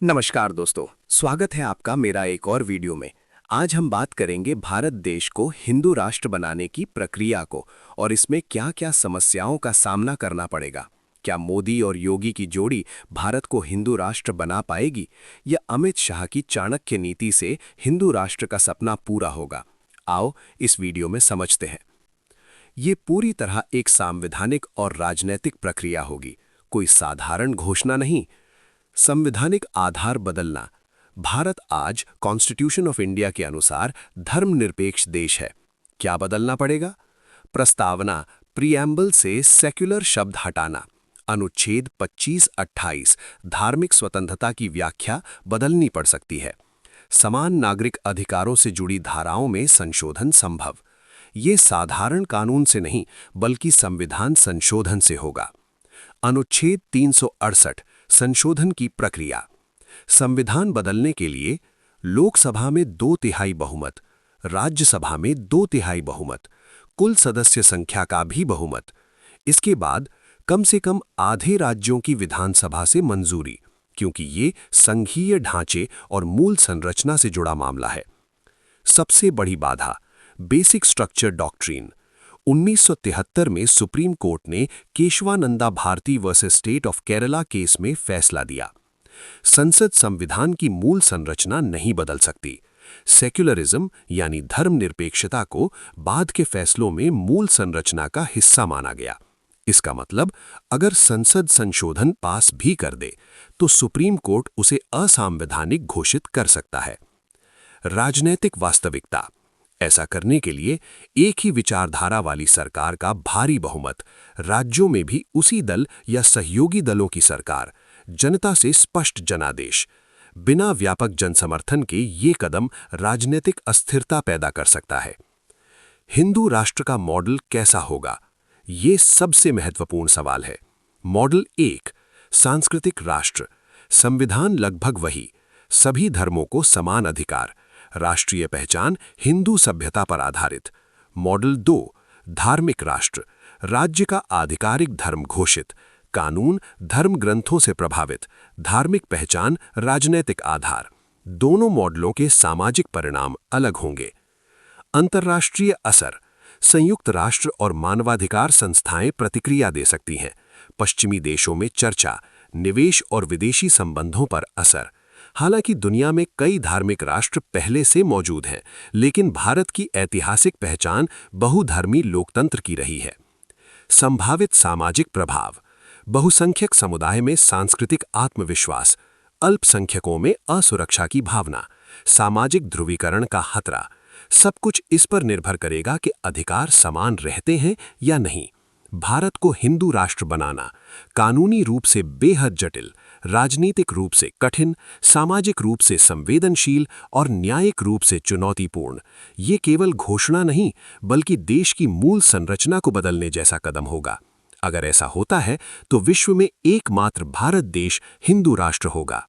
नमस्कार दोस्तों, स्वागत है आपका मेरा एक और वीडियो में। आज हम बात करेंगे भारत देश को हिंदू राष्ट्र बनाने की प्रक्रिया को और इसमें क्या-क्या समस्याओं का सामना करना पड़ेगा। क्या मोदी और योगी की जोड़ी भारत को हिंदू राष्ट्र बना पाएगी या अमित शाह की चाणक्य नीति से हिंदू राष्ट्र का सपना पूरा होगा? आओ इस वीडियो में समझते हैं। ये पूरी तरह एक संवैधानिक और राजनैतिक प्रक्रिया होगी, कोई साधारण घोषणा नहीं। संवैधानिक आधार बदलना। भारत आज कॉन्स्टिट्यूशन ऑफ इंडिया के अनुसार धर्मनिरपेक्ष देश है। क्या बदलना पड़ेगा? प्रस्तावना प्रीएम्बल से सेक्युलर शब्द हटाना। अनुच्छेद 25-28 धार्मिक स्वतंत्रता की व्याख्या बदलनी पड़ सकती है। समान नागरिक अधिकारों से जुड़ी धाराओं में संशोधन संभव। ये साधारण कानून से नहीं बल्कि संविधान संशोधन से होगा। अनुच्छेद 368 संशोधन की प्रक्रिया। संविधान बदलने के लिए लोकसभा में 2/3 बहुमत, राज्यसभा में 2/3 बहुमत, कुल सदस्य संख्या का भी बहुमत। इसके बाद कम से कम आधे राज्यों की विधानसभा से मंजूरी, क्योंकि ये संघीय ढांचे और मूल संरचना से जुड़ा मामला है। सबसे बड़ी बाधा बेसिक स्ट्रक्चर डॉक्ट्रिन। 1973 में सुप्रीम कोर्ट ने Keshavananda Bharati versus state of Kerala case में फैसला दिया। संसद संविधान की मूल संरचना नहीं बदल सकती। सेक्युलरिज्म यानी धर्मनिरपेक्षता को बाद के फैसलों में मूल संरचना का हिस्सा माना गया। इसका मतलब अगर संसद संशोधन पास भी कर दे तो सुप्रीम कोर्ट उसे असंवैधानिक घोषित कर सकता है। राजनैतिक वास्तविकता। ऐसा करने के लिए एक ही विचारधारा वाली सरकार का भारी बहुमत, राज्यों में भी उसी दल या सहयोगी दलों की सरकार, जनता से स्पष्ट जनादेश। बिना व्यापक जनसमर्थन के ये कदम राजनीतिक अस्थिरता पैदा कर सकता है। हिंदू राष्ट्र का मॉडल कैसा होगा? ये सबसे महत्वपूर्ण सवाल है। मॉडल 1 सांस्कृतिक राष्ट्र। संविधान लगभग वही, सभी धर्मों को समान अधिकार, राष्ट्रीय पहचान हिंदू सभ्यता पर आधारित। मॉडल 2 धार्मिक राष्ट्र। राज्य का आधिकारिक धर्म घोषित, कानून धर्म ग्रंथों से प्रभावित, धार्मिक पहचान राजनैतिक आधार। दोनों मॉडलों के सामाजिक परिणाम अलग होंगे। अंतर्राष्ट्रीय असर। संयुक्त राष्ट्र और मानवाधिकार संस्थाएं प्रतिक्रिया दे सकती हैं। पश्चिमी देशों में चर्चा, निवेश और विदेशी संबंधों पर असर। हालांकि दुनिया में कई धार्मिक राष्ट्र पहले से मौजूद हैं, लेकिन भारत की ऐतिहासिक पहचान बहुधर्मी लोकतंत्र की रही है। संभावित सामाजिक प्रभाव। बहुसंख्यक समुदाय में सांस्कृतिक आत्मविश्वास, अल्पसंख्यकों में असुरक्षा की भावना, सामाजिक ध्रुवीकरण का खतरा। सब कुछ इस पर निर्भर करेगा कि अधिकार समान रहते हैं या नहीं। भारत को हिंदू राष्ट्र बनाना कानूनी रूप से बेहद जटिल, राजनीतिक रूप से कठिन, सामाजिक रूप से संवेदनशील और न्यायिक रूप से चुनौतीपूर्ण। ये केवल घोषणा नहीं बल्कि देश की मूल संरचना को बदलने जैसा कदम होगा। अगर ऐसा होता है तो विश्व में एकमात्र भारत देश हिंदू राष्ट्र होगा।